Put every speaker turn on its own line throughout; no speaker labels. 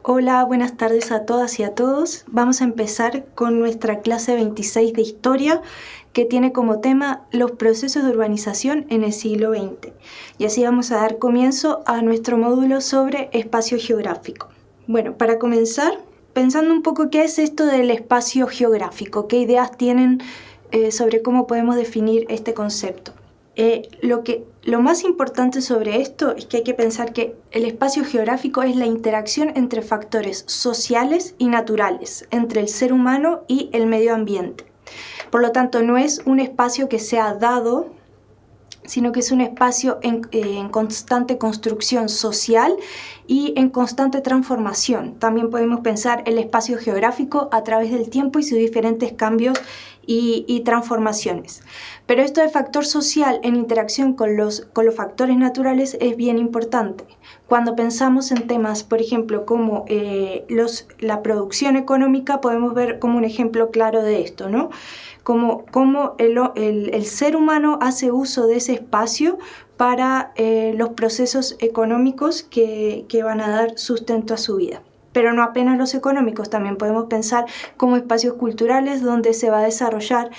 Hola, buenas tardes a todas y a todos. Vamos a empezar con nuestra clase 26 de Historia, que tiene como tema los procesos de urbanización en el siglo XX. Y así vamos a dar comienzo a nuestro módulo sobre espacio geográfico. Bueno, para comenzar, pensando un poco qué es esto del espacio geográfico, qué ideas tienen sobre cómo podemos definir este concepto. Lo más importante sobre esto es que hay que pensar que el espacio geográfico es la interacción entre factores sociales y naturales, entre el ser humano y el medio ambiente. Por lo tanto, no es un espacio que sea dado, sino que es un espacio en constante construcción social y en constante transformación. También podemos pensar el espacio geográfico a través del tiempo y sus diferentes cambios y transformaciones. Pero esto de factor social en interacción con los factores naturales es bien importante. Cuando pensamos en temas, por ejemplo, como la producción económica, podemos ver como un ejemplo claro de esto, ¿no? Como el ser humano hace uso de ese espacio para los procesos económicos que van a dar sustento a su vida. Pero no apenas los económicos, también podemos pensar como espacios culturales donde se va a desarrollar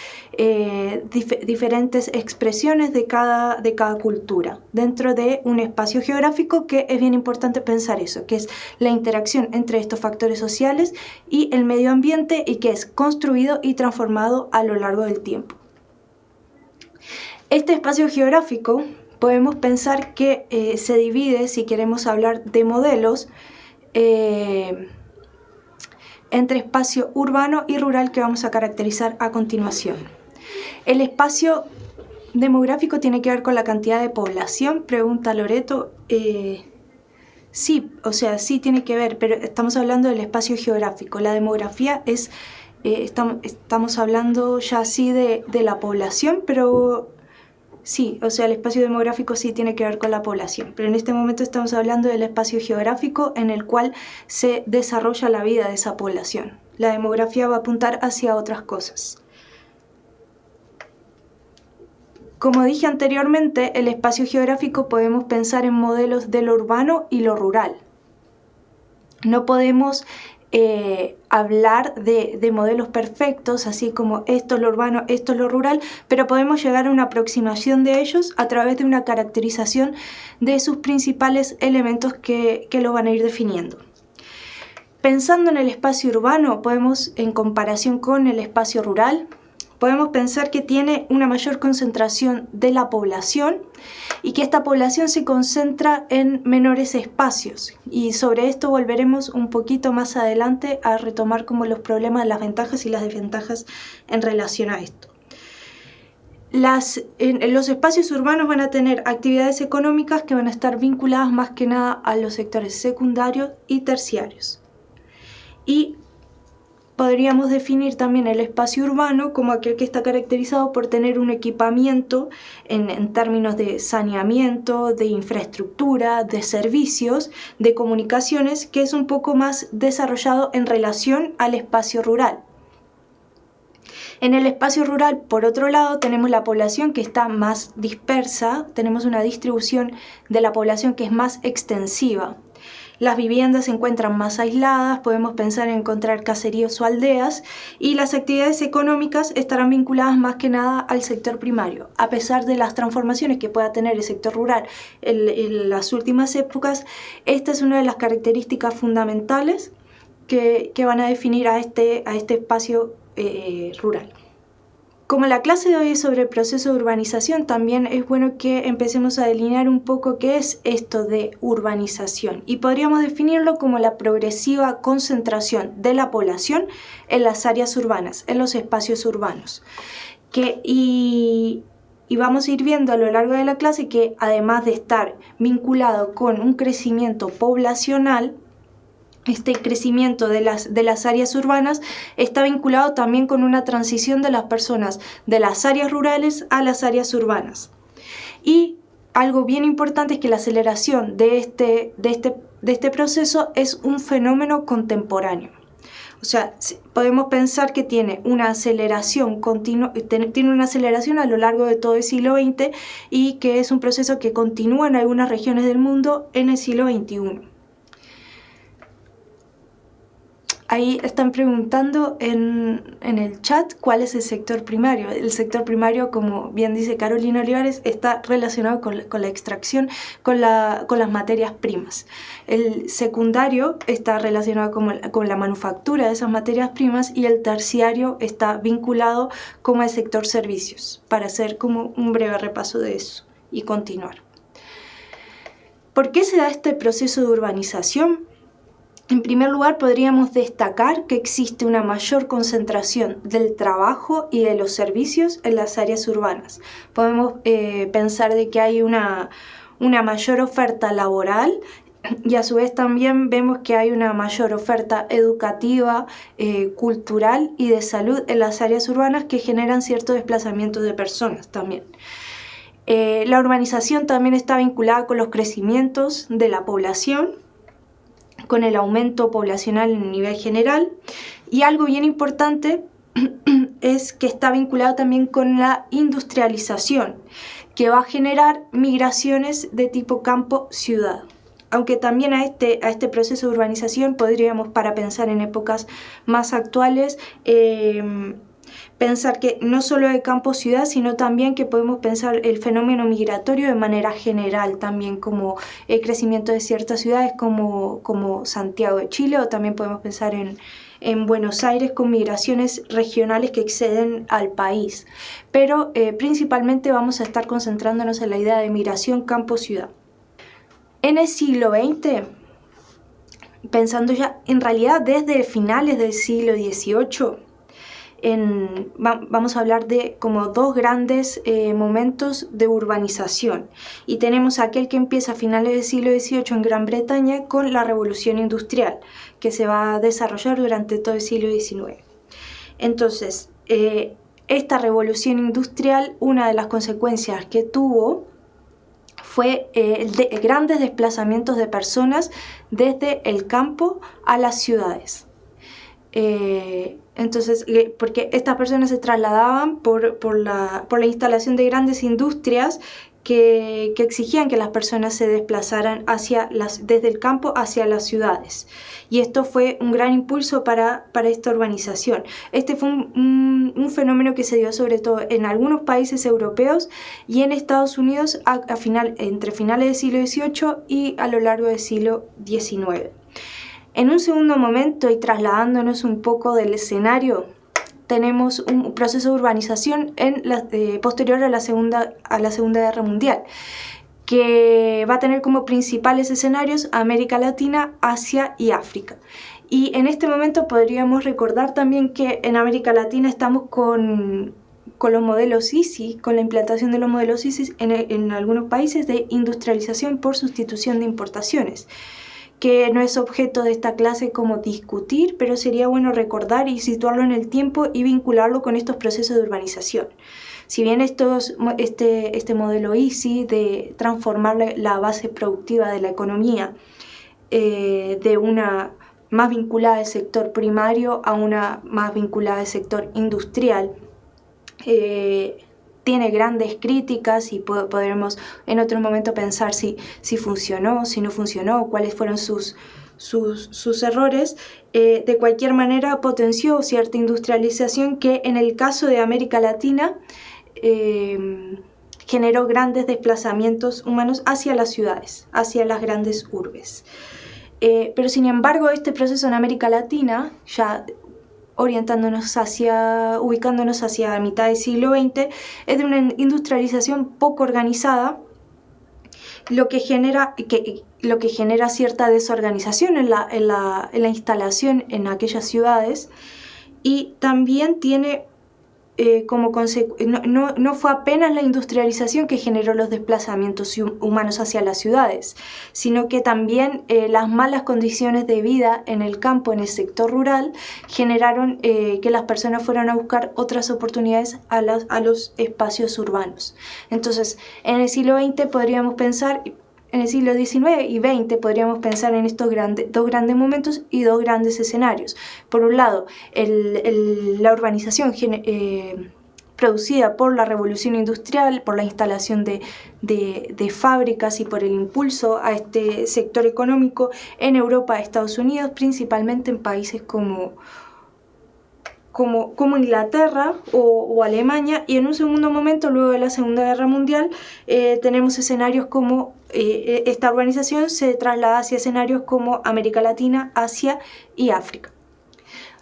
diferentes expresiones de cada cultura dentro de un espacio geográfico, que es bien importante pensar eso, que es la interacción entre estos factores sociales y el medio ambiente, y que es construido y transformado a lo largo del tiempo. Este espacio geográfico podemos pensar que se divide, si queremos hablar de modelos, entre espacio urbano y rural, que vamos a caracterizar a continuación. El espacio demográfico tiene que ver con la cantidad de población, pregunta Loreto. Sí, o sea, sí tiene que ver, pero estamos hablando del espacio geográfico. La demografía es, estamos hablando ya sí de la población, pero sí, o sea, el espacio demográfico sí tiene que ver con la población, pero en este momento estamos hablando del espacio geográfico en el cual se desarrolla la vida de esa población. La demografía va a apuntar hacia otras cosas. Como dije anteriormente, el espacio geográfico podemos pensar en modelos de lo urbano y lo rural. No podemos hablar de modelos perfectos, así como esto es lo urbano, esto es lo rural, pero podemos llegar a una aproximación de ellos a través de una caracterización de sus principales elementos que lo van a ir definiendo. Pensando en el espacio urbano, podemos, en comparación con el espacio rural, podemos pensar que tiene una mayor concentración de la población y que esta población se concentra en menores espacios. Y sobre esto volveremos un poquito más adelante a retomar como los problemas, las ventajas y las desventajas en relación a esto. Los espacios urbanos van a tener actividades económicas que van a estar vinculadas más que nada a los sectores secundarios y terciarios. Y podríamos definir también el espacio urbano como aquel que está caracterizado por tener un equipamiento en términos de saneamiento, de infraestructura, de servicios, de comunicaciones, que es un poco más desarrollado en relación al espacio rural. En el espacio rural, por otro lado, tenemos la población que está más dispersa, tenemos una distribución de la población que es más extensiva. Las viviendas se encuentran más aisladas, podemos pensar en encontrar caseríos o aldeas, y las actividades económicas estarán vinculadas más que nada al sector primario. A pesar de las transformaciones que pueda tener el sector rural en las últimas épocas, esta es una de las características fundamentales que van a definir a este espacio rural. Como la clase de hoy es sobre el proceso de urbanización, también es bueno que empecemos a delinear un poco qué es esto de urbanización, y podríamos definirlo como la progresiva concentración de la población en las áreas urbanas, en los espacios urbanos. Y vamos a ir viendo a lo largo de la clase que, además de estar vinculado con un crecimiento poblacional, este crecimiento de las áreas urbanas está vinculado también con una transición de las personas de las áreas rurales a las áreas urbanas. Y algo bien importante es que la aceleración de este proceso es un fenómeno contemporáneo. O sea, podemos pensar que tiene una aceleración continua, tiene una aceleración a lo largo de todo el siglo XX, y que es un proceso que continúa en algunas regiones del mundo en el siglo XXI. Ahí están preguntando en el chat cuál es el sector primario. El sector primario, como bien dice Carolina Olivares, está relacionado con la extracción, con las materias primas. El secundario está relacionado con la manufactura de esas materias primas, y el terciario está vinculado como al sector servicios, para hacer como un breve repaso de eso y continuar. ¿Por qué se da este proceso de urbanización? En primer lugar, podríamos destacar que existe una mayor concentración del trabajo y de los servicios en las áreas urbanas. Podemos pensar de que hay una mayor oferta laboral, y a su vez también vemos que hay una mayor oferta educativa, cultural y de salud en las áreas urbanas, que generan cierto desplazamiento de personas también. La urbanización también está vinculada con los crecimientos de la población, con el aumento poblacional en nivel general, y algo bien importante es que está vinculado también con la industrialización, que va a generar migraciones de tipo campo-ciudad. Aunque también a este proceso de urbanización podríamos, para pensar en épocas más actuales, pensar que no solo de campo-ciudad, sino también que podemos pensar el fenómeno migratorio de manera general, también como el crecimiento de ciertas ciudades como Santiago de Chile, o también podemos pensar en Buenos Aires con migraciones regionales que exceden al país. Pero principalmente vamos a estar concentrándonos en la idea de migración campo-ciudad. En el siglo XX, pensando ya en realidad desde finales del siglo XVIII, vamos a hablar de como dos grandes momentos de urbanización, y tenemos aquel que empieza a finales del siglo XVIII en Gran Bretaña con la Revolución Industrial, que se va a desarrollar durante todo el siglo XIX. Entonces, esta revolución industrial, una de las consecuencias que tuvo fue grandes desplazamientos de personas desde el campo a las ciudades. Entonces, porque estas personas se trasladaban por la instalación de grandes industrias que exigían que las personas se desplazaran desde el campo hacia las ciudades. Y esto fue un gran impulso para esta urbanización. Este fue un fenómeno que se dio sobre todo en algunos países europeos y en Estados Unidos entre finales del siglo XVIII y a lo largo del siglo XIX. En un segundo momento, y trasladándonos un poco del escenario, tenemos un proceso de urbanización posterior a la Segunda Guerra Mundial, que va a tener como principales escenarios América Latina, Asia y África. Y en este momento podríamos recordar también que en América Latina estamos con los modelos ISI, con la implantación de los modelos ISI en algunos países de industrialización por sustitución de importaciones, que no es objeto de esta clase como discutir, pero sería bueno recordar y situarlo en el tiempo y vincularlo con estos procesos de urbanización. Si bien este modelo ISI de transformar la base productiva de la economía de una más vinculada al sector primario a una más vinculada al sector industrial, tiene grandes críticas, y podremos en otro momento pensar si funcionó, si no funcionó, cuáles fueron sus errores. De cualquier manera potenció cierta industrialización que en el caso de América Latina generó grandes desplazamientos humanos hacia las ciudades, hacia las grandes urbes. Pero sin embargo, este proceso en América Latina, ya ubicándonos hacia mitad del siglo XX, es de una industrialización poco organizada, lo que genera cierta desorganización en la instalación en aquellas ciudades, y también tiene no fue apenas la industrialización que generó los desplazamientos humanos hacia las ciudades, sino que también las malas condiciones de vida en el campo, en el sector rural, generaron que las personas fueran a buscar otras oportunidades a los espacios urbanos. Entonces, en el siglo XX podríamos pensar, en el siglo XIX y XX podríamos pensar en estos dos grandes momentos y dos grandes escenarios. Por un lado, la urbanización producida por la revolución industrial, por la instalación de fábricas y por el impulso a este sector económico en Europa, Estados Unidos, principalmente en países como Inglaterra o Alemania, y en un segundo momento, luego de la Segunda Guerra Mundial, tenemos escenarios como esta urbanización se traslada hacia escenarios como América Latina, Asia y África.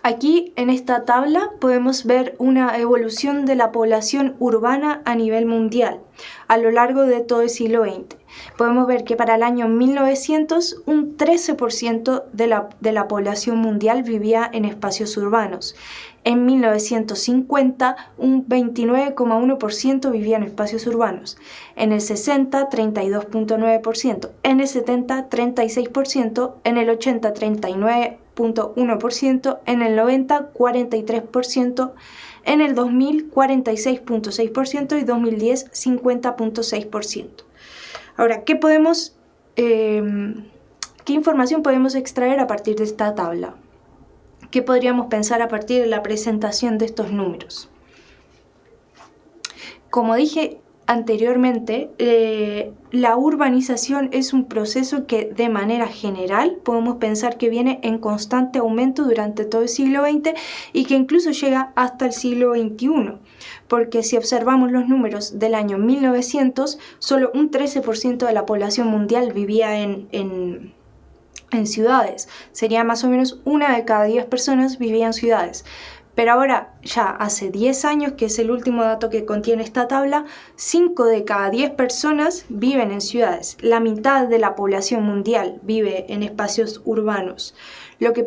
Aquí en esta tabla podemos ver una evolución de la población urbana a nivel mundial a lo largo de todo el siglo XX. Podemos ver que para el año 1900 un 13% de la población mundial vivía en espacios urbanos. En 1950 un 29,1% vivía en espacios urbanos. En el 60, 32,9%. En el 70, 36%. En el 80, 39,1%. En el 90, 43%. En el 2000, 46,6%. Y 2010, 50,6%. Ahora, ¿qué información podemos extraer a partir de esta tabla? ¿Qué podríamos pensar a partir de la presentación de estos números? Como dije anteriormente, la urbanización es un proceso que de manera general podemos pensar que viene en constante aumento durante todo el siglo XX y que incluso llega hasta el siglo XXI. Porque si observamos los números del año 1900, solo un 13% de la población mundial vivía en ciudades. Sería más o menos 1 de cada 10 personas vivía en ciudades. Pero ahora, ya hace 10 años, que es el último dato que contiene esta tabla, 5 de cada 10 personas viven en ciudades. La mitad de la población mundial vive en espacios urbanos. Lo que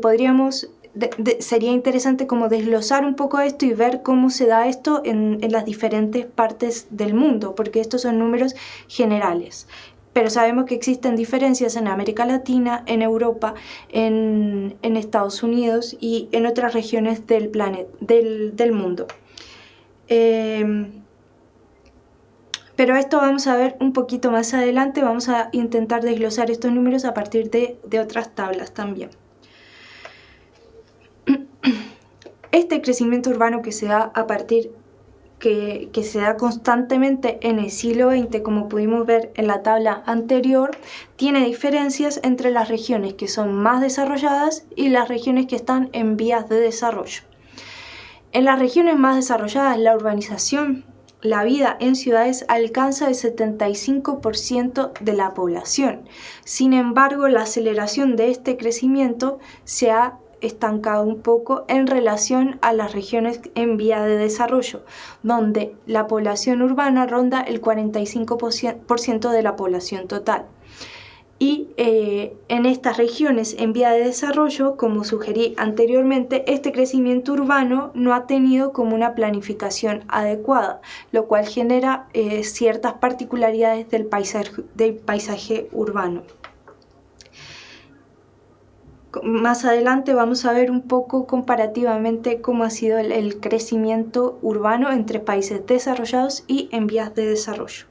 sería interesante como desglosar un poco esto y ver cómo se da esto en las diferentes partes del mundo, porque estos son números generales. Pero sabemos que existen diferencias en América Latina, en Europa, en Estados Unidos y en otras regiones del planeta, del mundo. Pero esto vamos a ver un poquito más adelante. Vamos a intentar desglosar estos números a partir de otras tablas también. Este crecimiento urbano que se da que se da constantemente en el siglo XX, como pudimos ver en la tabla anterior, tiene diferencias entre las regiones que son más desarrolladas y las regiones que están en vías de desarrollo. En las regiones más desarrolladas, la urbanización, la vida en ciudades alcanza el 75% de la población. Sin embargo, la aceleración de este crecimiento se ha estancado un poco en relación a las regiones en vía de desarrollo, donde la población urbana ronda el 45% de la población total. Y en estas regiones en vía de desarrollo, como sugerí anteriormente, este crecimiento urbano no ha tenido como una planificación adecuada, lo cual genera ciertas particularidades del paisaje urbano. Más adelante vamos a ver un poco comparativamente cómo ha sido el crecimiento urbano entre países desarrollados y en vías de desarrollo.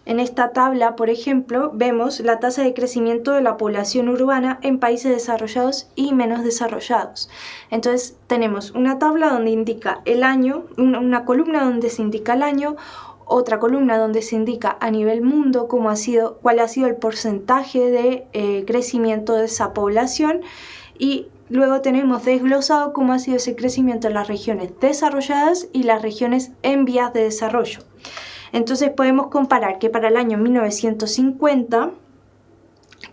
En esta tabla, por ejemplo, vemos la tasa de crecimiento de la población urbana en países desarrollados y menos desarrollados. Entonces tenemos una tabla donde indica el año, una columna donde se indica el año, otra columna donde se indica a nivel mundo cuál ha sido el porcentaje de crecimiento de esa población, y luego tenemos desglosado cómo ha sido ese crecimiento en las regiones desarrolladas y las regiones en vías de desarrollo. Entonces podemos comparar que para el año 1950,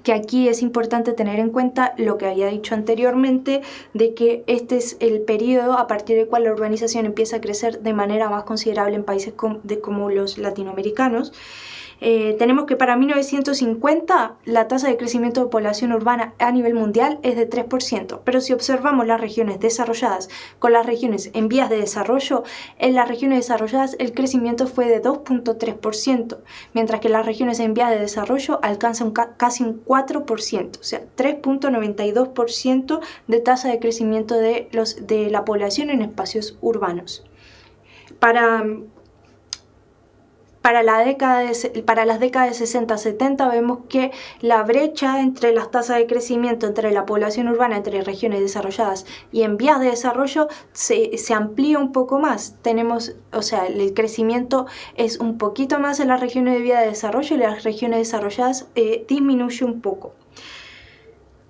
que aquí es importante tener en cuenta lo que había dicho anteriormente, de que este es el periodo a partir del cual la urbanización empieza a crecer de manera más considerable en países como los latinoamericanos. Tenemos que para 1950 la tasa de crecimiento de población urbana a nivel mundial es de 3%, pero si observamos las regiones desarrolladas con las regiones en vías de desarrollo, en las regiones desarrolladas el crecimiento fue de 2,3%, mientras que las regiones en vías de desarrollo alcanzan casi un 4%, o sea, 3,92% de tasa de crecimiento de la población en espacios urbanos. Para las décadas de 60-70 vemos que la brecha entre las tasas de crecimiento entre la población urbana, entre regiones desarrolladas y en vías de desarrollo, se amplía un poco más. Tenemos, o sea, el crecimiento es un poquito más en las regiones de vías de desarrollo y las regiones desarrolladas disminuye un poco.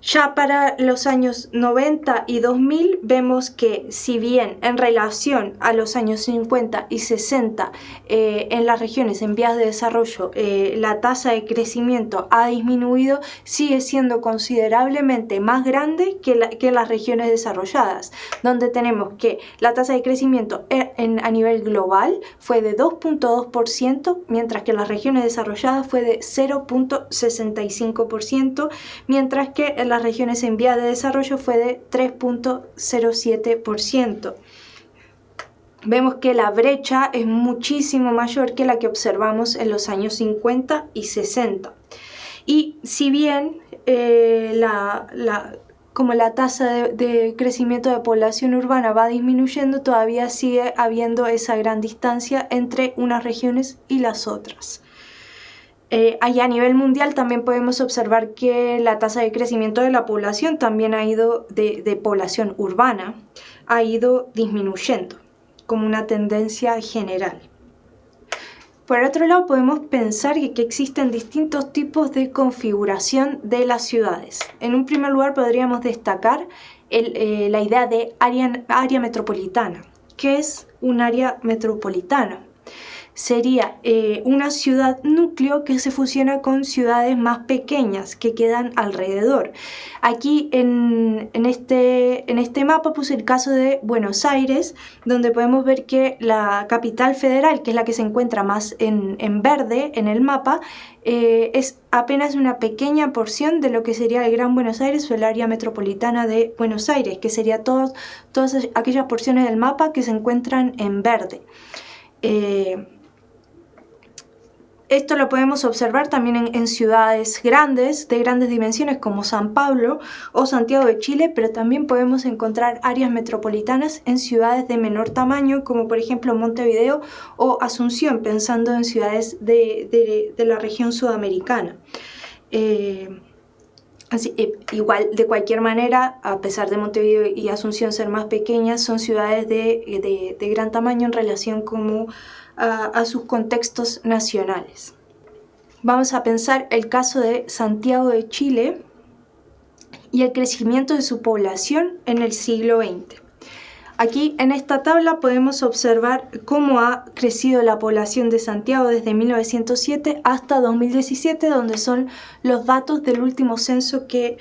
Ya para los años 90 y 2000 vemos que si bien en relación a los años 50 y 60 en las regiones en vías de desarrollo la tasa de crecimiento ha disminuido, sigue siendo considerablemente más grande que las regiones desarrolladas, donde tenemos que la tasa de crecimiento a nivel global fue de 2.2%, mientras que en las regiones desarrolladas fue de 0.65%, mientras que en las regiones en vías de desarrollo fue de 3.07%. Vemos que la brecha es muchísimo mayor que la que observamos en los años 50 y 60. Y si bien como la tasa de crecimiento de población urbana va disminuyendo, todavía sigue habiendo esa gran distancia entre unas regiones y las otras. Allá a nivel mundial también podemos observar que la tasa de crecimiento de la población también ha ido, de población urbana, ha ido disminuyendo como una tendencia general. Por otro lado, podemos pensar que existen distintos tipos de configuración de las ciudades. En un primer lugar podríamos destacar la idea de área metropolitana. ¿Qué es un área metropolitana? Sería una ciudad núcleo que se fusiona con ciudades más pequeñas que quedan alrededor. Aquí en este mapa puse el caso de Buenos Aires, donde podemos ver que la capital federal, que es la que se encuentra más en verde en el mapa, es apenas una pequeña porción de lo que sería el Gran Buenos Aires o el área metropolitana de Buenos Aires, que sería todas aquellas porciones del mapa que se encuentran en verde. Esto lo podemos observar también en ciudades grandes, de grandes dimensiones como San Pablo o Santiago de Chile, pero también podemos encontrar áreas metropolitanas en ciudades de menor tamaño, como por ejemplo Montevideo o Asunción, pensando en ciudades de la región sudamericana. Igual, de cualquier manera, a pesar de Montevideo y Asunción ser más pequeñas, son ciudades de gran tamaño en relación a sus contextos nacionales. Vamos a pensar el caso de Santiago de Chile y el crecimiento de su población en el siglo XX. Aquí en esta tabla podemos observar cómo ha crecido la población de Santiago desde 1907 hasta 2017, donde son los datos del último censo que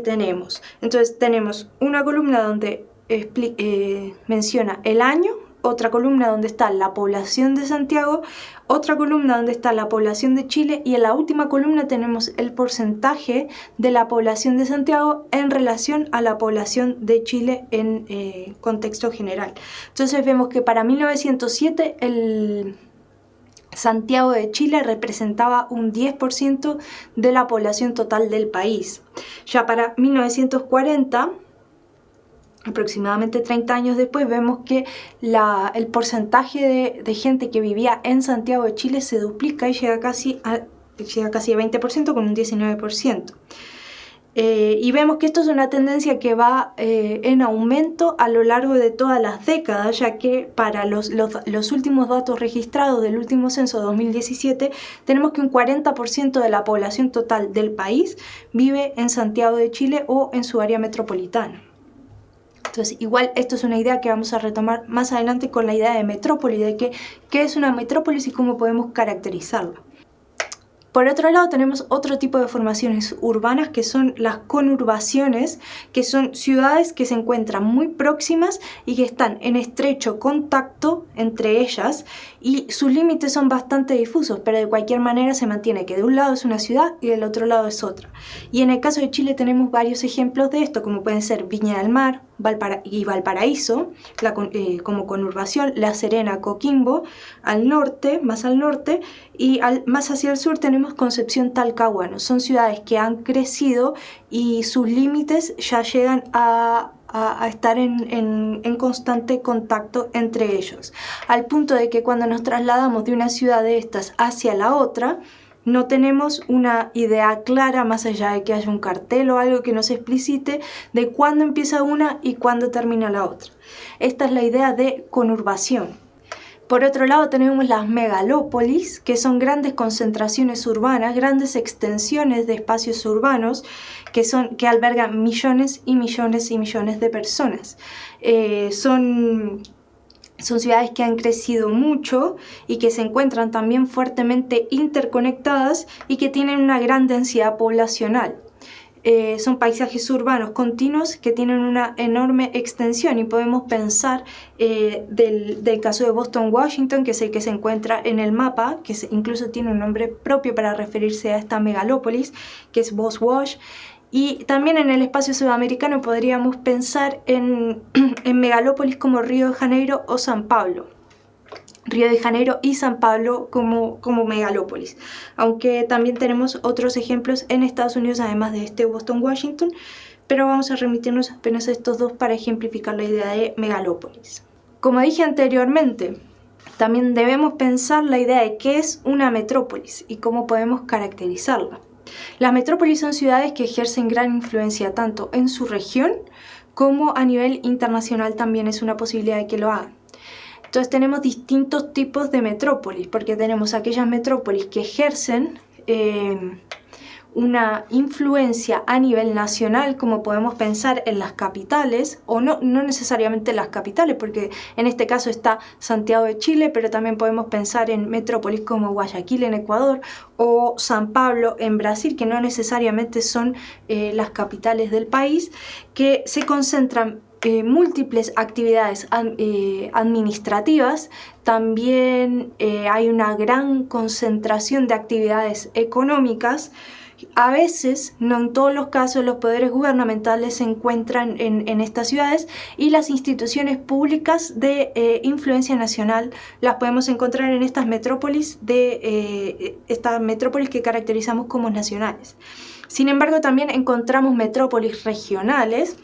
tenemos. Entonces tenemos una columna donde menciona el año, otra columna donde está la población de Santiago, otra columna donde está la población de Chile y en la última columna tenemos el porcentaje de la población de Santiago en relación a la población de Chile en contexto general. Entonces vemos que para 1907 el Santiago de Chile representaba un 10% de la población total del país. Ya para 1940, aproximadamente 30 años después, vemos que el porcentaje de gente que vivía en Santiago de Chile se duplica y llega casi a 20%, con un 19%. Y vemos que esto es una tendencia que va en aumento a lo largo de todas las décadas, ya que para los últimos datos registrados del último censo de 2017 tenemos que un 40% de la población total del país vive en Santiago de Chile o en su área metropolitana. Entonces, igual esto es una idea que vamos a retomar más adelante con la idea de metrópoli, de qué es una metrópolis y cómo podemos caracterizarla. Por otro lado, tenemos otro tipo de formaciones urbanas que son las conurbaciones, que son ciudades que se encuentran muy próximas y que están en estrecho contacto entre ellas y sus límites son bastante difusos, pero de cualquier manera se mantiene que de un lado es una ciudad y del otro lado es otra. Y en el caso de Chile tenemos varios ejemplos de esto, como pueden ser Viña del Mar y Valparaíso, como conurbación, La Serena, Coquimbo, más al norte, y más hacia el sur tenemos Concepción, Talcahuano. Son ciudades que han crecido y sus límites ya llegan a a estar en constante contacto entre ellos, al punto de que cuando nos trasladamos de una ciudad de estas hacia la otra, no tenemos una idea clara, más allá de que haya un cartel o algo que nos explicite, de cuándo empieza una y cuándo termina la otra. Esta es la idea de conurbación. Por otro lado tenemos las megalópolis, que son grandes concentraciones urbanas, grandes extensiones de espacios urbanos que albergan millones y millones y millones de personas. Son ciudades que han crecido mucho y que se encuentran también fuertemente interconectadas y que tienen una gran densidad poblacional. Son paisajes urbanos continuos que tienen una enorme extensión, y podemos pensar del caso de Boston, Washington, que es el que se encuentra en el mapa, que incluso tiene un nombre propio para referirse a esta megalópolis, que es Boswash. Y también en el espacio sudamericano podríamos pensar en megalópolis como Río de Janeiro o San Pablo. Río de Janeiro y San Pablo como megalópolis. Aunque también tenemos otros ejemplos en Estados Unidos, además de este Boston, Washington, pero vamos a remitirnos apenas a estos dos para ejemplificar la idea de megalópolis. Como dije anteriormente, también debemos pensar la idea de qué es una metrópolis y cómo podemos caracterizarla. Las metrópolis son ciudades que ejercen gran influencia tanto en su región como a nivel internacional. También es una posibilidad de que lo hagan. Entonces tenemos distintos tipos de metrópolis, porque tenemos aquellas metrópolis que ejercen una influencia a nivel nacional, como podemos pensar en las capitales, o no necesariamente las capitales, porque en este caso está Santiago de Chile, pero también podemos pensar en metrópolis como Guayaquil en Ecuador o San Pablo en Brasil, que no necesariamente son las capitales del país, que se concentran múltiples actividades administrativas. También hay una gran concentración de actividades económicas. A veces, no en todos los casos, los poderes gubernamentales se encuentran en estas ciudades, y las instituciones públicas de influencia nacional las podemos encontrar en estas metrópolis que caracterizamos como nacionales. Sin embargo, también encontramos metrópolis regionales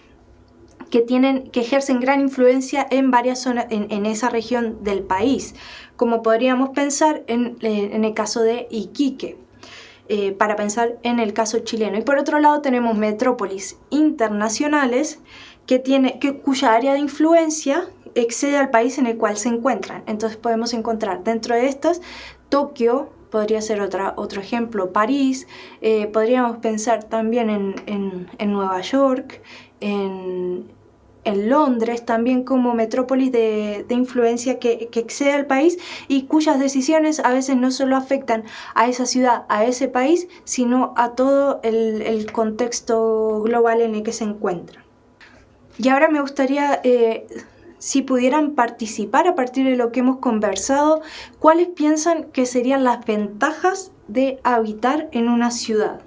que ejercen gran influencia en varias zonas en esa región del país, como podríamos pensar en el caso de Iquique. Para pensar en el caso chileno. Y por otro lado tenemos metrópolis internacionales cuya área de influencia excede al país en el cual se encuentran. Entonces podemos encontrar dentro de estas Tokio, podría ser otro ejemplo, París, podríamos pensar también en Nueva York, en Londres, también como metrópolis de influencia que excede al país y cuyas decisiones a veces no solo afectan a esa ciudad, a ese país, sino a todo el contexto global en el que se encuentra. Y ahora me gustaría, si pudieran participar a partir de lo que hemos conversado, ¿cuáles piensan que serían las ventajas de habitar en una ciudad?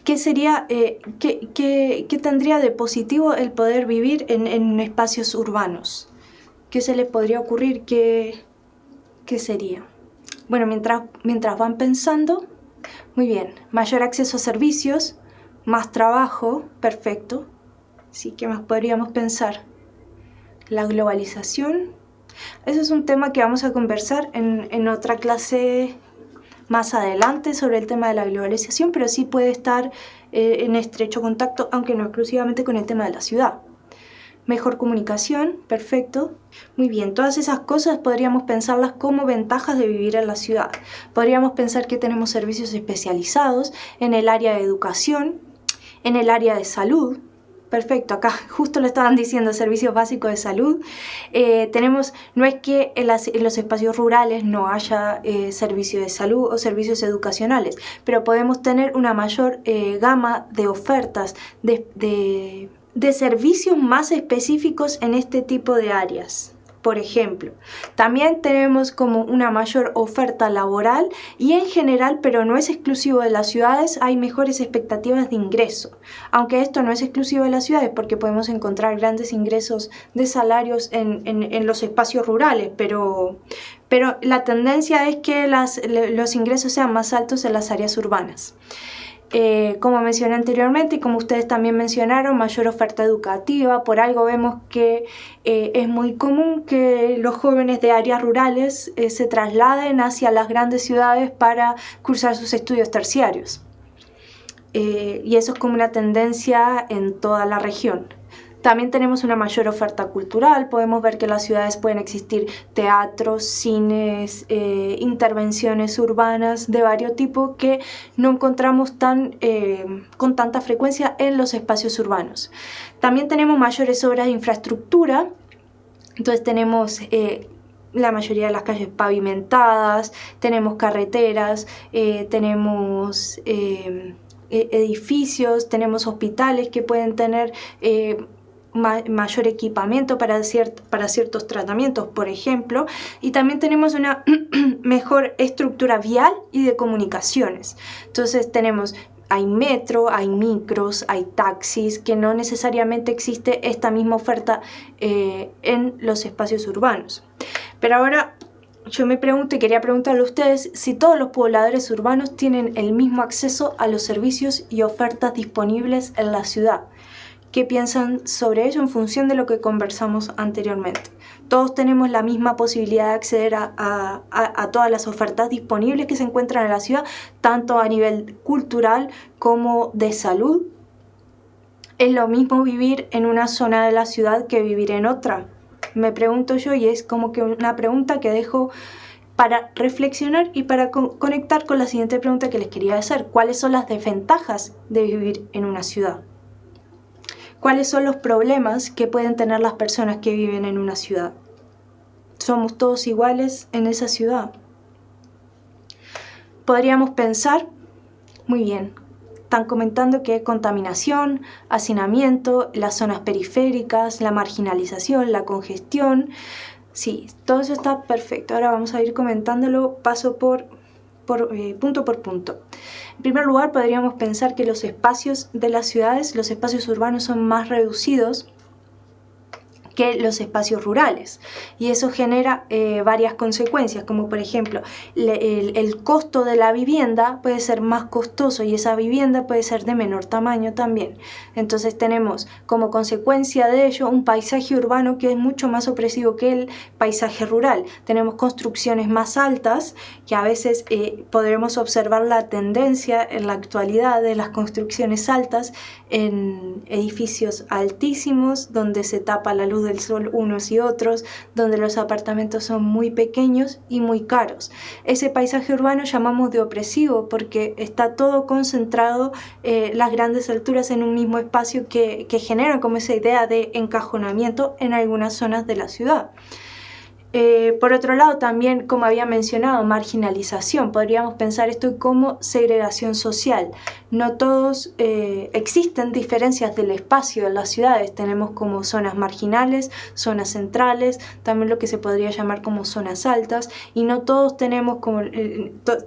¿Qué sería, qué tendría de positivo el poder vivir en espacios urbanos? ¿Qué se les podría ocurrir? ¿Qué sería? Bueno, mientras van pensando, muy bien, mayor acceso a servicios, más trabajo, perfecto. Sí, ¿qué más podríamos pensar? La globalización. Eso es un tema que vamos a conversar en otra clase más adelante sobre el tema de la globalización, pero sí puede estar en estrecho contacto, aunque no exclusivamente, con el tema de la ciudad. Mejor comunicación, perfecto. Muy bien, todas esas cosas podríamos pensarlas como ventajas de vivir en la ciudad. Podríamos pensar que tenemos servicios especializados en el área de educación, en el área de salud. Perfecto, acá justo lo estaban diciendo, servicios básicos de salud. No es que en los espacios rurales no haya servicios de salud o servicios educacionales, pero podemos tener una mayor gama de ofertas de servicios más específicos en este tipo de áreas. Por ejemplo, también tenemos como una mayor oferta laboral y en general, pero no es exclusivo de las ciudades, hay mejores expectativas de ingreso. Aunque esto no es exclusivo de las ciudades, porque podemos encontrar grandes ingresos de salarios en los espacios rurales, pero la tendencia es que los ingresos sean más altos en las áreas urbanas. Como mencioné anteriormente y como ustedes también mencionaron, mayor oferta educativa. Por algo vemos que es muy común que los jóvenes de áreas rurales se trasladen hacia las grandes ciudades para cursar sus estudios terciarios. Y eso es como una tendencia en toda la región. También tenemos una mayor oferta cultural. Podemos ver que en las ciudades pueden existir teatros, cines, intervenciones urbanas de varios tipos que no encontramos con tanta frecuencia en los espacios urbanos. También tenemos mayores obras de infraestructura. Entonces tenemos la mayoría de las calles pavimentadas, tenemos carreteras, tenemos edificios, tenemos hospitales que pueden tener mayor equipamiento para ciertos tratamientos, por ejemplo, y también tenemos una mejor estructura vial y de comunicaciones. Entonces hay metro, hay micros, hay taxis, que no necesariamente existe esta misma oferta en los espacios urbanos. Pero ahora yo me pregunto y quería preguntarle a ustedes si todos los pobladores urbanos tienen el mismo acceso a los servicios y ofertas disponibles en la ciudad. ¿Qué piensan sobre ello en función de lo que conversamos anteriormente? Todos tenemos la misma posibilidad de acceder a todas las ofertas disponibles que se encuentran en la ciudad, tanto a nivel cultural como de salud. ¿Es lo mismo vivir en una zona de la ciudad que vivir en otra? Me pregunto yo, y es como que una pregunta que dejo para reflexionar y para conectar con la siguiente pregunta que les quería hacer. ¿Cuáles son las desventajas de vivir en una ciudad? ¿Cuáles son los problemas que pueden tener las personas que viven en una ciudad? ¿Somos todos iguales en esa ciudad? Podríamos pensar, muy bien, están comentando que contaminación, hacinamiento, las zonas periféricas, la marginalización, la congestión. Sí, todo eso está perfecto. Ahora vamos a ir comentándolo punto por punto. En primer lugar, podríamos pensar que los espacios de las ciudades, los espacios urbanos, son más reducidos que los espacios rurales, y eso genera varias consecuencias, como por ejemplo el costo de la vivienda puede ser más costoso y esa vivienda puede ser de menor tamaño también. Entonces tenemos como consecuencia de ello un paisaje urbano que es mucho más opresivo que el paisaje rural. Tenemos construcciones más altas, que a veces podremos observar la tendencia en la actualidad de las construcciones altas en edificios altísimos donde se tapa la luz del sol unos y otros, donde los apartamentos son muy pequeños y muy caros. Ese paisaje urbano llamamos de opresivo porque está todo concentrado, las grandes alturas en un mismo espacio que genera como esa idea de encajonamiento en algunas zonas de la ciudad. Por otro lado, también, como había mencionado, marginalización. Podríamos pensar esto como segregación social. No todos existen diferencias del espacio en las ciudades. Tenemos como zonas marginales, zonas centrales, también lo que se podría llamar como zonas altas, y no todos tenemos como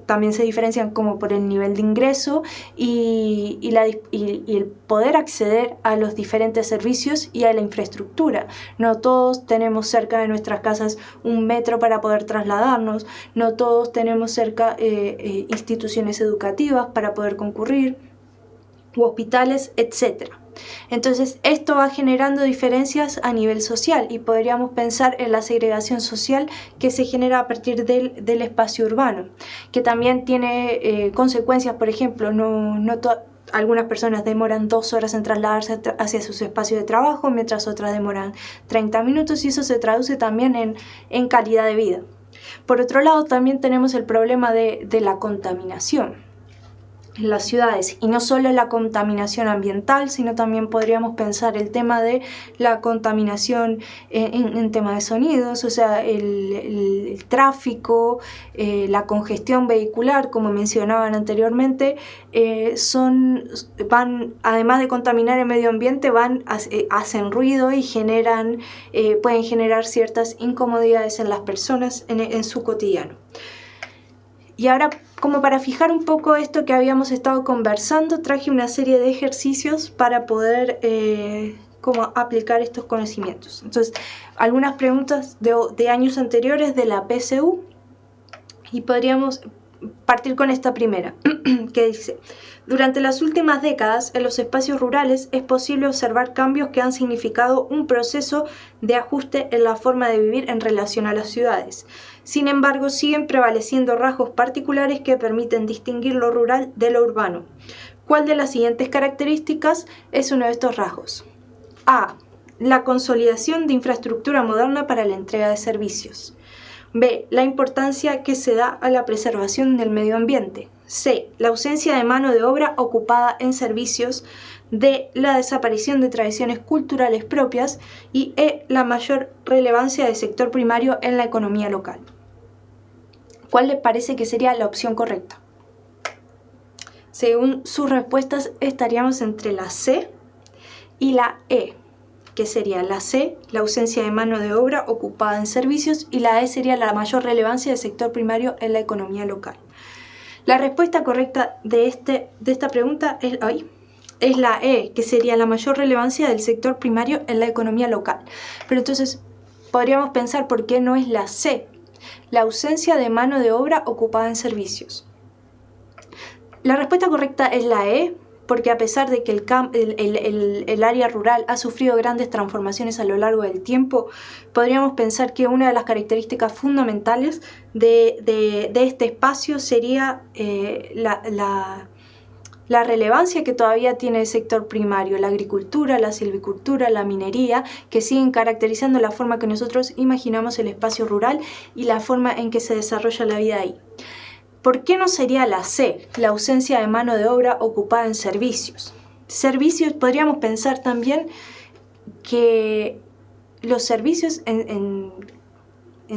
también se diferencian como por el nivel de ingreso y el poder acceder a los diferentes servicios y a la infraestructura. No todos tenemos cerca de nuestras casas un metro para poder trasladarnos, no todos tenemos cerca instituciones educativas para poder concurrir, u hospitales, etc. Entonces esto va generando diferencias a nivel social y podríamos pensar en la segregación social que se genera a partir del espacio urbano, que también tiene consecuencias. Por ejemplo, algunas personas demoran 2 horas en trasladarse hacia sus espacios de trabajo, mientras otras demoran 30 minutos, y eso se traduce también en calidad de vida. Por otro lado, también tenemos el problema de la contaminación en las ciudades, y no solo la contaminación ambiental, sino también podríamos pensar el tema de la contaminación en tema de sonidos, o sea, el tráfico, la congestión vehicular, como mencionaban anteriormente, además de contaminar el medio ambiente, hacen ruido y pueden generar ciertas incomodidades en las personas en su cotidiano. Y ahora, como para fijar un poco esto que habíamos estado conversando, traje una serie de ejercicios para poder como aplicar estos conocimientos. Entonces, algunas preguntas de años anteriores de la PSU, y podríamos partir con esta primera. que dice: durante las últimas décadas, en los espacios rurales es posible observar cambios que han significado un proceso de ajuste en la forma de vivir en relación a las ciudades. Sin embargo, siguen prevaleciendo rasgos particulares que permiten distinguir lo rural de lo urbano. ¿Cuál de las siguientes características es uno de estos rasgos? A. La consolidación de infraestructura moderna para la entrega de servicios. B. La importancia que se da a la preservación del medio ambiente. C. La ausencia de mano de obra ocupada en servicios. D. La desaparición de tradiciones culturales propias. Y E. La mayor relevancia del sector primario en la economía local. ¿Cuál les parece que sería la opción correcta? Según sus respuestas, estaríamos entre la C y la E, que sería la C, la ausencia de mano de obra ocupada en servicios, y la E sería la mayor relevancia del sector primario en la economía local. La respuesta correcta de esta pregunta es la E, que sería la mayor relevancia del sector primario en la economía local. Pero entonces podríamos pensar por qué no es la C, la ausencia de mano de obra ocupada en servicios. La respuesta correcta es la E, porque a pesar de que el área rural ha sufrido grandes transformaciones a lo largo del tiempo, podríamos pensar que una de las características fundamentales de este espacio sería la relevancia que todavía tiene el sector primario, la agricultura, la silvicultura, la minería, que siguen caracterizando la forma que nosotros imaginamos el espacio rural y la forma en que se desarrolla la vida ahí. ¿Por qué no sería la C, la ausencia de mano de obra ocupada en servicios? Servicios, podríamos pensar también que los servicios en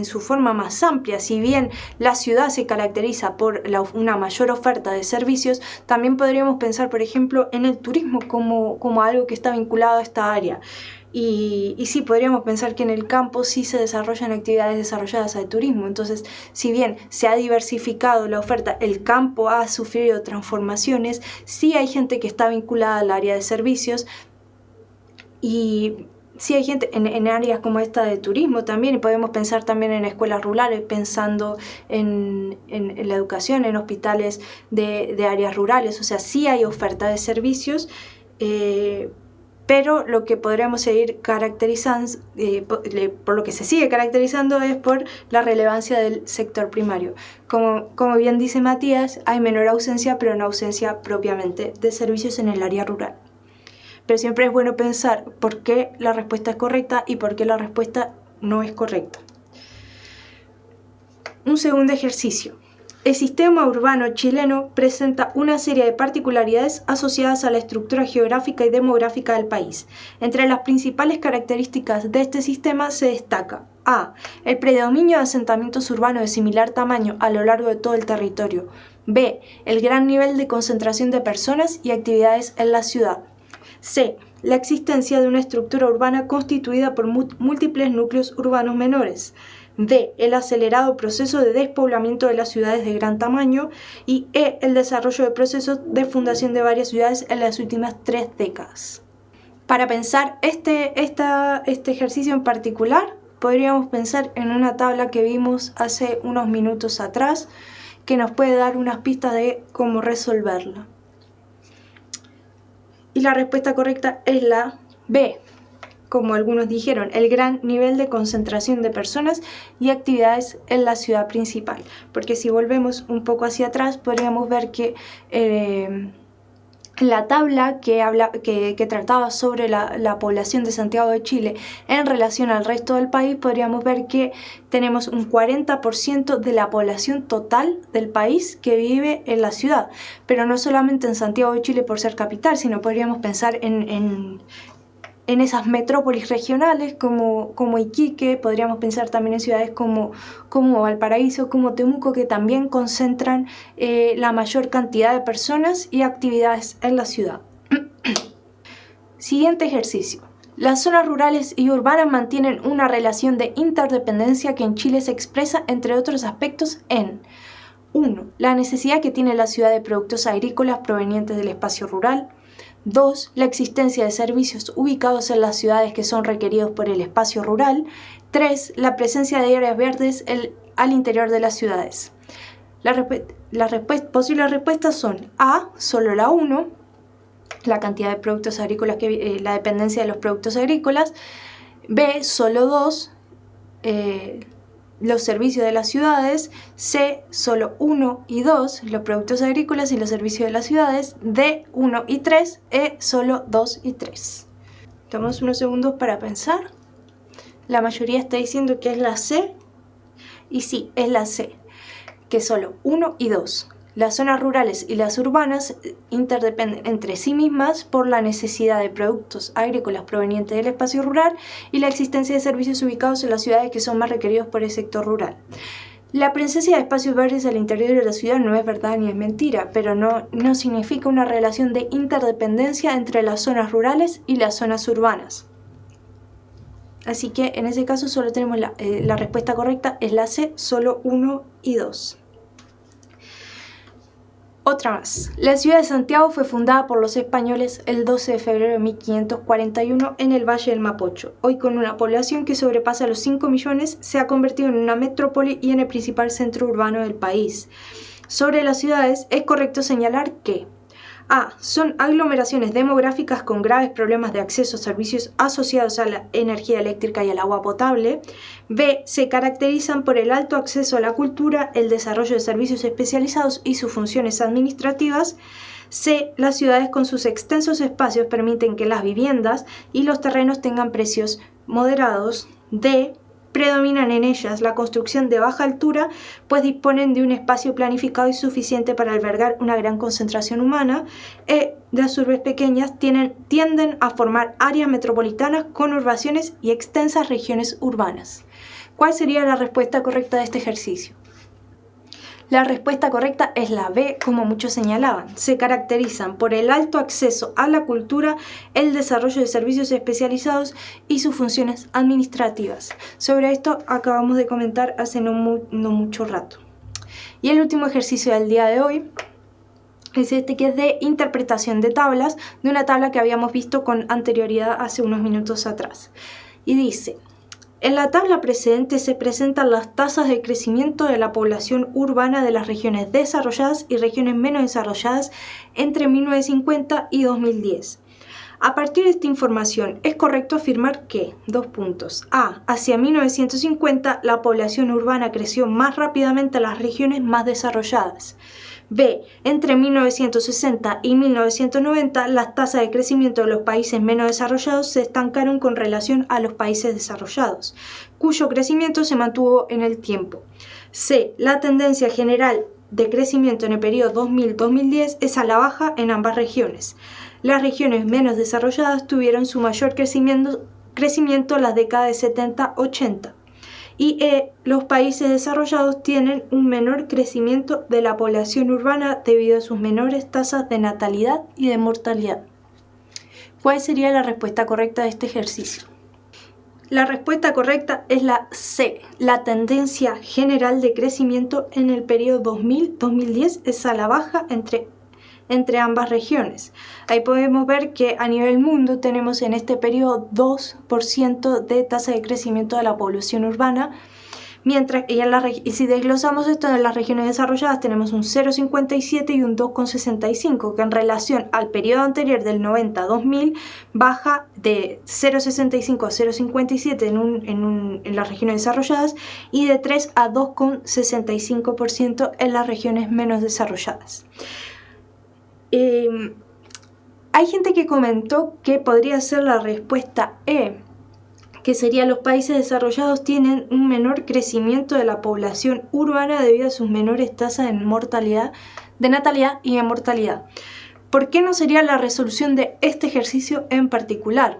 su forma más amplia, si bien la ciudad se caracteriza por una mayor oferta de servicios, también podríamos pensar, por ejemplo, en el turismo como algo que está vinculado a esta área. Y sí, podríamos pensar que en el campo sí se desarrollan actividades desarrolladas al turismo. Entonces, si bien se ha diversificado la oferta, el campo ha sufrido transformaciones, sí hay gente que está vinculada al área de servicios y sí hay gente en áreas como esta de turismo también, y podemos pensar también en escuelas rurales, pensando en la educación, en hospitales de áreas rurales. O sea, sí hay oferta de servicios, pero lo que podríamos seguir caracterizando, por lo que se sigue caracterizando, es por la relevancia del sector primario. Como bien dice Matías, hay menor ausencia, pero no ausencia propiamente de servicios en el área rural. Pero siempre es bueno pensar por qué la respuesta es correcta y por qué la respuesta no es correcta. Un segundo ejercicio. El sistema urbano chileno presenta una serie de particularidades asociadas a la estructura geográfica y demográfica del país. Entre las principales características de este sistema se destaca: A. El predominio de asentamientos urbanos de similar tamaño a lo largo de todo el territorio. B. El gran nivel de concentración de personas y actividades en la ciudad. C. La existencia de una estructura urbana constituida por múltiples núcleos urbanos menores. D. El acelerado proceso de despoblamiento de las ciudades de gran tamaño. Y E. El desarrollo de procesos de fundación de varias ciudades en las últimas 3 décadas. Para pensar este ejercicio en particular, podríamos pensar en una tabla que vimos hace unos minutos atrás, que nos puede dar unas pistas de cómo resolverla. Y la respuesta correcta es la B. Como algunos dijeron, el gran nivel de concentración de personas y actividades en la ciudad principal. Porque si volvemos un poco hacia atrás, podríamos ver que la tabla que trataba sobre la población de Santiago de Chile en relación al resto del país, podríamos ver que tenemos un 40% de la población total del país que vive en la ciudad. Pero no solamente en Santiago de Chile por ser capital, sino podríamos pensar en esas metrópolis regionales como Iquique, podríamos pensar también en ciudades como Valparaíso, como Temuco, que también concentran la mayor cantidad de personas y actividades en la ciudad. Siguiente ejercicio. Las zonas rurales y urbanas mantienen una relación de interdependencia que en Chile se expresa, entre otros aspectos, en 1. La necesidad que tiene la ciudad de productos agrícolas provenientes del espacio rural. 2. La existencia de servicios ubicados en las ciudades que son requeridos por el espacio rural. 3. La presencia de áreas verdes al interior de las ciudades. Las posibles respuestas son A, solo la 1, la cantidad de productos agrícolas, la dependencia de los productos agrícolas; B, solo 2, los servicios de las ciudades; C, solo 1 y 2, los productos agrícolas y los servicios de las ciudades; D, 1 y 3, E, solo 2 y 3. Tomamos unos segundos para pensar. La mayoría está diciendo que es la C, y sí, es la C, que solo 1 y 2. Las zonas rurales y las urbanas interdependen entre sí mismas por la necesidad de productos agrícolas provenientes del espacio rural y la existencia de servicios ubicados en las ciudades que son más requeridos por el sector rural. La presencia de espacios verdes al interior de la ciudad no es verdad ni es mentira, pero no significa una relación de interdependencia entre las zonas rurales y las zonas urbanas. Así que en ese caso solo tenemos la respuesta correcta, es la C, solo 1 y 2. Otra más. La ciudad de Santiago fue fundada por los españoles el 12 de febrero de 1541 en el Valle del Mapocho. Hoy, con una población que sobrepasa los 5 millones, se ha convertido en una metrópoli y en el principal centro urbano del país. Sobre las ciudades, es correcto señalar que A. Son aglomeraciones demográficas con graves problemas de acceso a servicios asociados a la energía eléctrica y al agua potable. B. Se caracterizan por el alto acceso a la cultura, el desarrollo de servicios especializados y sus funciones administrativas. C. Las ciudades con sus extensos espacios permiten que las viviendas y los terrenos tengan precios moderados. D. Predominan en ellas la construcción de baja altura, pues disponen de un espacio planificado y suficiente para albergar una gran concentración humana. E. Las urbes pequeñas tienden a formar áreas metropolitanas, conurbaciones y extensas regiones urbanas. ¿Cuál sería la respuesta correcta de este ejercicio? La respuesta correcta es la B, como muchos señalaban. Se caracterizan por el alto acceso a la cultura, el desarrollo de servicios especializados y sus funciones administrativas. Sobre esto acabamos de comentar hace no mucho rato. Y el último ejercicio del día de hoy es este, que es de interpretación de tablas, de una tabla que habíamos visto con anterioridad hace unos minutos atrás. Y dice: en la tabla precedente se presentan las tasas de crecimiento de la población urbana de las regiones desarrolladas y regiones menos desarrolladas entre 1950 y 2010. A partir de esta información, es correcto afirmar que, A. Hacia 1950, la población urbana creció más rápidamente en las regiones más desarrolladas. B. Entre 1960 y 1990, las tasas de crecimiento de los países menos desarrollados se estancaron con relación a los países desarrollados, cuyo crecimiento se mantuvo en el tiempo. C. La tendencia general de crecimiento en el periodo 2000-2010 es a la baja en ambas regiones. Las regiones menos desarrolladas tuvieron su mayor crecimiento en las décadas de 70-80. Y los países desarrollados tienen un menor crecimiento de la población urbana debido a sus menores tasas de natalidad y de mortalidad. ¿Cuál sería la respuesta correcta de este ejercicio? La respuesta correcta es la C. La tendencia general de crecimiento en el periodo 2000-2010 es a la baja entre ambas regiones. Ahí podemos ver que a nivel mundo tenemos en este periodo 2% de tasa de crecimiento de la población urbana, mientras y si desglosamos esto en las regiones desarrolladas tenemos un 0,57 y un 2,65, que en relación al periodo anterior del 90 a 2000 baja de 0,65 a 0,57 en las regiones desarrolladas y de 3 a 2,65% en las regiones menos desarrolladas. Hay gente que comentó que podría ser la respuesta E, que sería: los países desarrollados tienen un menor crecimiento de la población urbana debido a sus menores tasas de natalidad y de mortalidad. ¿Por qué no sería la resolución de este ejercicio en particular?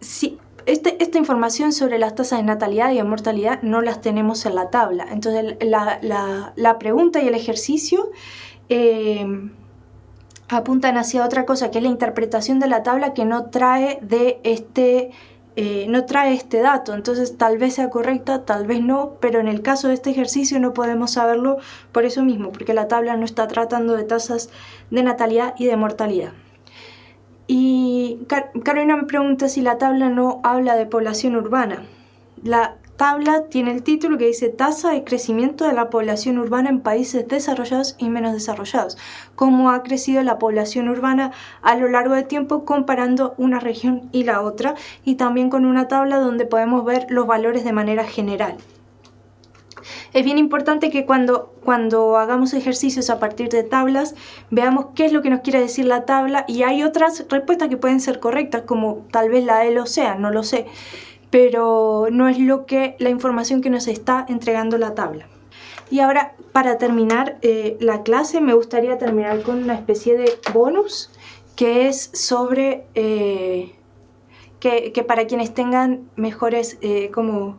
Si esta información sobre las tasas de natalidad y de mortalidad no las tenemos en la tabla, entonces la pregunta y el ejercicio apuntan hacia otra cosa, que es la interpretación de la tabla, que no trae este dato. Entonces tal vez sea correcta, tal vez no, pero en el caso de este ejercicio no podemos saberlo por eso mismo, porque la tabla no está tratando de tasas de natalidad y de mortalidad. Y Carolina me pregunta si la tabla no habla de población urbana. tabla tiene el título que dice Tasa de crecimiento de la población urbana en países desarrollados y menos desarrollados. Cómo ha crecido la población urbana a lo largo del tiempo comparando una región y la otra, y también con una tabla donde podemos ver los valores de manera general. Es bien importante que cuando hagamos ejercicios a partir de tablas, veamos qué es lo que nos quiere decir la tabla, y hay otras respuestas que pueden ser correctas, como tal vez la de lo sea, no lo sé, pero no es la información que nos está entregando la tabla. Y ahora, para terminar la clase, me gustaría terminar con una especie de bonus, que es sobre que para quienes tengan mejores como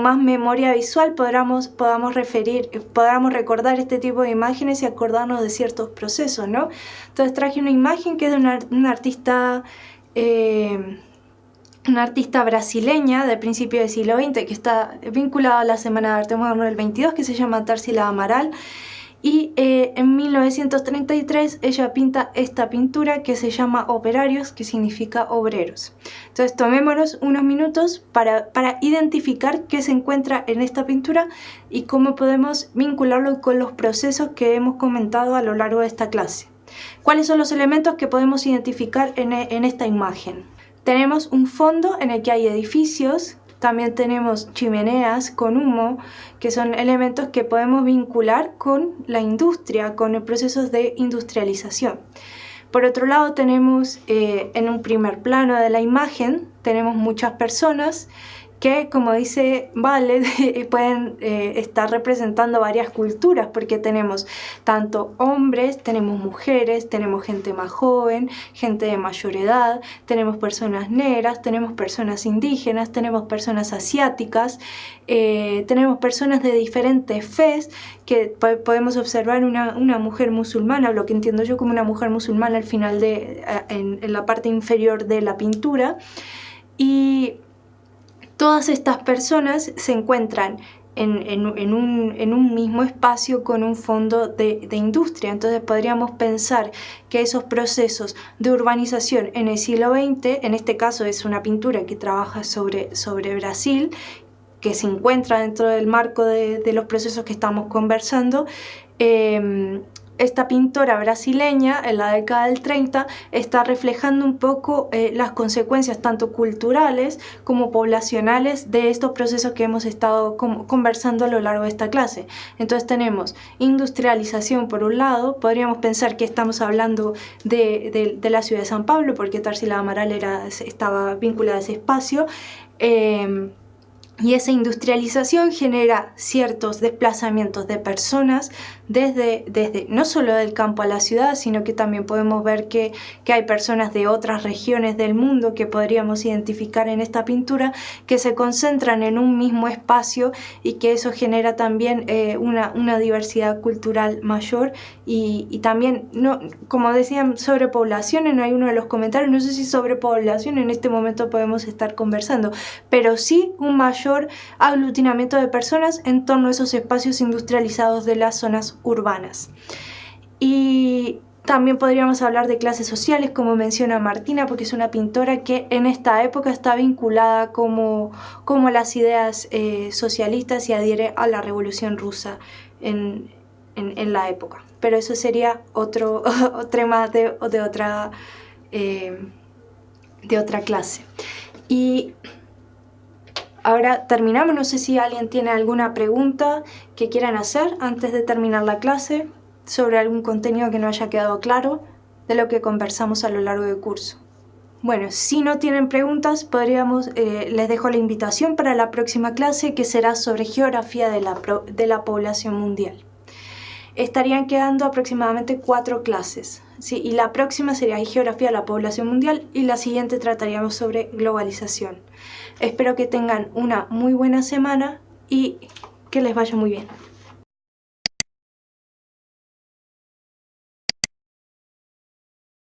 más memoria visual podamos recordar este tipo de imágenes y acordarnos de ciertos procesos, ¿no? Entonces traje una imagen que es de una artista brasileña del principio del siglo XX, que está vinculada a la Semana de Arte Moderno del 22, que se llama Tarsila Amaral. Y en 1933 ella pinta esta pintura que se llama Operarios, que significa obreros. Entonces tomémonos unos minutos para identificar qué se encuentra en esta pintura y cómo podemos vincularlo con los procesos que hemos comentado a lo largo de esta clase. ¿Cuáles son los elementos que podemos identificar en esta imagen? Tenemos un fondo en el que hay edificios. También tenemos chimeneas con humo, que son elementos que podemos vincular con la industria, con el proceso de industrialización. Por otro lado, tenemos en un primer plano de la imagen, tenemos muchas personas que, como dice Vale, pueden estar representando varias culturas, porque tenemos tanto hombres, tenemos mujeres, tenemos gente más joven, gente de mayor edad, tenemos personas negras, tenemos personas indígenas, tenemos personas asiáticas, tenemos personas de diferentes fes, que podemos observar una mujer musulmana, lo que entiendo yo como una mujer musulmana al final en la parte inferior de la pintura, y todas estas personas se encuentran en un mismo espacio con un fondo de industria. Entonces podríamos pensar que esos procesos de urbanización en el siglo XX, en este caso es una pintura que trabaja sobre Brasil, que se encuentra dentro del marco de los procesos que estamos conversando. Esta pintora brasileña en la década del 30 está reflejando un poco las consecuencias tanto culturales como poblacionales de estos procesos que hemos estado conversando a lo largo de esta clase. Entonces tenemos industrialización por un lado, podríamos pensar que estamos hablando de la ciudad de San Pablo, porque Tarsila Amaral estaba vinculada a ese espacio. Y esa industrialización genera ciertos desplazamientos de personas desde no solo del campo a la ciudad, sino que también podemos ver que hay personas de otras regiones del mundo que podríamos identificar en esta pintura, que se concentran en un mismo espacio, y que eso genera también una diversidad cultural mayor. Y también, no, como decían, sobrepoblación, en uno de los comentarios, no sé si sobrepoblación en este momento podemos estar conversando, pero sí un mayor aglutinamiento de personas en torno a esos espacios industrializados de las zonas urbanas. Y también podríamos hablar de clases sociales, como menciona Martina, porque es una pintora que en esta época está vinculada como a las ideas socialistas y adhiere a la Revolución Rusa en la época. Pero eso sería otro tema de otra clase. Y ahora terminamos. No sé si alguien tiene alguna pregunta que quieran hacer antes de terminar la clase sobre algún contenido que no haya quedado claro de lo que conversamos a lo largo del curso. Bueno, si no tienen preguntas, les dejo la invitación para la próxima clase, que será sobre geografía de la población mundial. Estarían quedando aproximadamente 4 clases, ¿sí? Y la próxima sería geografía de la población mundial, y la siguiente trataríamos sobre globalización. Espero que tengan una muy buena semana y que les vaya muy bien.